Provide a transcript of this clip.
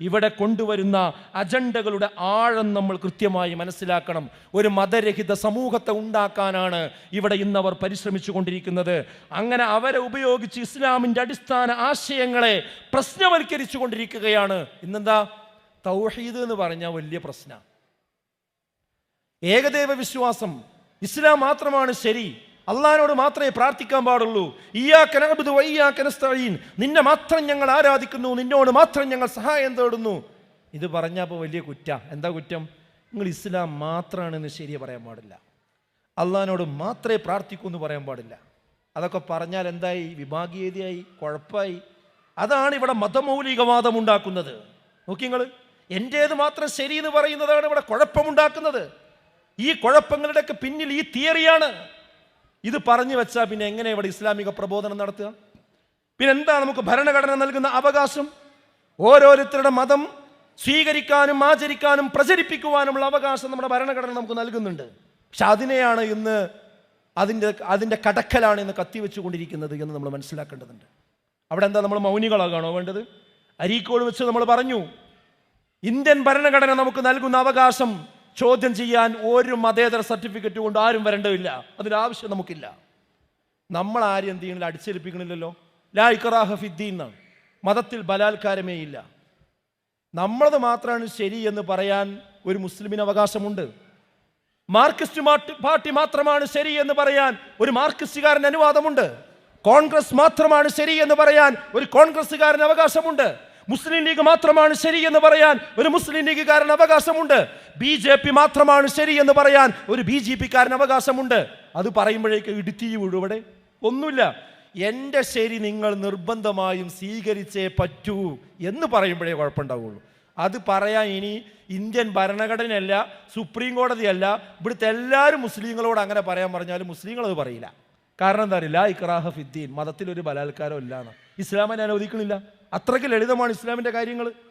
ഇവിടെ കൊണ്ടുവരുന്ന അജണ്ടകളുടെ ആഴം നമ്മൾ കൃത്യമായി മനസ്സിലാക്കണം. ഒരു മതരഹിത സമൂഹത്തെ ഉണ്ടാക്കാനാണ് ഇവിടെ ഇന്നവർ പരിശ്രമിച്ചു കൊണ്ടിരിക്കുന്നത്. അങ്ങനെ അവരെ ഉപയോഗിച്ച് ഇസ്ലാമിൻ്റെ അടിസ്ഥാന ആശയങ്ങളെ പ്രശ്നവൽക്കരിച്ചു കൊണ്ടിരിക്കുകയാണ്. ഇന്നെന്താ തൗഹീദ് എന്ന് പറഞ്ഞാൽ വലിയ പ്രശ്നം. ഏകദൈവ വിശ്വാസം, ഇസ്ലാം മാത്രമാണ് ശരി, അള്ളാഹിനോട് മാത്രമേ പ്രാർത്ഥിക്കാൻ പാടുള്ളൂ, ഇയ്യാക നഅ്ബുദു വ ഇയ്യാക നസ്തഈൻ, നിന്നെ മാത്രം ഞങ്ങൾ ആരാധിക്കുന്നു, നിന്നോട് മാത്രം ഞങ്ങൾ സഹായം തേടുന്നു. ഇത് പറഞ്ഞപ്പോൾ വലിയ കുറ്റം. എന്താ കുറ്റം? നിങ്ങൾ ഇസ്ലാം മാത്രമാണെന്ന് ശരിയെ പറയാൻ പാടില്ല, അള്ളാഹിനോട് മാത്രമേ പ്രാർത്ഥിക്കൂ എന്ന് പറയാൻ പാടില്ല. അതൊക്കെ പറഞ്ഞാൽ എന്തായി? വിഭാഗീയതയായി, കുഴപ്പമായി. അതാണ് ഇവിടെ മതമൗലികവാദം ഉണ്ടാക്കുന്നത്. നോക്കി നിങ്ങൾ, എൻ്റേത് മാത്രം ശരി എന്ന് പറയുന്നതാണ് ഇവിടെ കുഴപ്പമുണ്ടാക്കുന്നത്. ഈ കുഴപ്പങ്ങളുടെയൊക്കെ പിന്നിൽ ഈ തിയറിയാണ്. ഇത് പറഞ്ഞു വെച്ചാൽ പിന്നെ എങ്ങനെ ഇവിടെ ഇസ്ലാമിക പ്രബോധനം നടത്തുക? പിന്നെ എന്താ നമുക്ക് ഭരണഘടന നൽകുന്ന അവകാശം? ഓരോരുത്തരുടെ മതം സ്വീകരിക്കാനും ആചരിക്കാനും പ്രചരിപ്പിക്കുവാനുമുള്ള അവകാശം നമ്മുടെ ഭരണഘടന നമുക്ക് നൽകുന്നുണ്ട്. പക്ഷെ അതിനെയാണ് ഇന്ന് അതിൻ്റെ കടക്കലാണ് ഇന്ന് കത്തിവെച്ചുകൊണ്ടിരിക്കുന്നത് എന്ന് നമ്മൾ മനസ്സിലാക്കേണ്ടതുണ്ട്. അവിടെ എന്താ നമ്മൾ മൗനികളാകാണോ വേണ്ടത്? അരീക്കോട് വെച്ച് നമ്മൾ പറഞ്ഞു, ഇന്ത്യൻ ഭരണഘടന നമുക്ക് നൽകുന്ന അവകാശം ചോദ്യം ചെയ്യാൻ ഒരു മതേതര സർട്ടിഫിക്കറ്റ് കൊണ്ട് ആരും വരേണ്ടതില്ല. അതിൻ്റെ ആവശ്യം നമുക്കില്ല. നമ്മൾ ആരും എന്ത് ചെയ്യണില്ല? അടിച്ചേൽപ്പിക്കണില്ലല്ലോ. ലാ ഇക്റാഹ ഫിദ്ദീൻ എന്നാണ്. മതത്തിൽ ബലാത്കാരമേ ഇല്ല. നമ്മളത് മാത്രമാണ് ശരി എന്ന് പറയാൻ ഒരു മുസ്ലിമിന് അവകാശമുണ്ട്. മാർക്സിസ്റ്റ് പാർട്ടി മാത്രമാണ് ശരി എന്ന് പറയാൻ ഒരു മാർക്സിസ്റ്റുകാരന് അനുവാദമുണ്ട്. കോൺഗ്രസ് മാത്രമാണ് ശരി എന്ന് പറയാൻ ഒരു കോൺഗ്രസ്സുകാരന് അവകാശമുണ്ട്. മുസ്ലിം ലീഗ് മാത്രമാണ് ശരി എന്ന് പറയാൻ ഒരു മുസ്ലിം ലീഗുകാരന് അവകാശമുണ്ട്. BJP മാത്രമാണ് ശരി എന്ന് പറയാൻ ഒരു BJP-കാരന് അവകാശമുണ്ട്. അത് പറയുമ്പോഴേക്ക് ഇടുത്തി വീഴും. ഇവിടെ ഒന്നുമില്ല. എൻ്റെ ശരി നിങ്ങൾ നിർബന്ധമായും സ്വീകരിച്ചേ പറ്റൂ എന്ന് പറയുമ്പോഴേ കുഴപ്പമുണ്ടാവുള്ളൂ. അത് പറയാൻ ഇനി ഇന്ത്യൻ ഭരണഘടനയല്ല, സുപ്രീം കോടതിയല്ല, ഇവിടുത്തെ എല്ലാവരും മുസ്ലിങ്ങളോട് അങ്ങനെ പറയാൻ പറഞ്ഞാലും മുസ്ലിങ്ങൾ അത് പറയില്ല. കാരണം എന്താ അറിയില്ല? ഇക്റാഹ ഫിദ്ദീൻ, മതത്തിലൊരു ബലാത്കാരം ഇല്ലാണ്. ഇസ്ലാമിനെ അനുവദിക്കണില്ല. അത്രയ്ക്ക് ലളിതമാണ് ഇസ്ലാമിൻ്റെ കാര്യങ്ങൾ.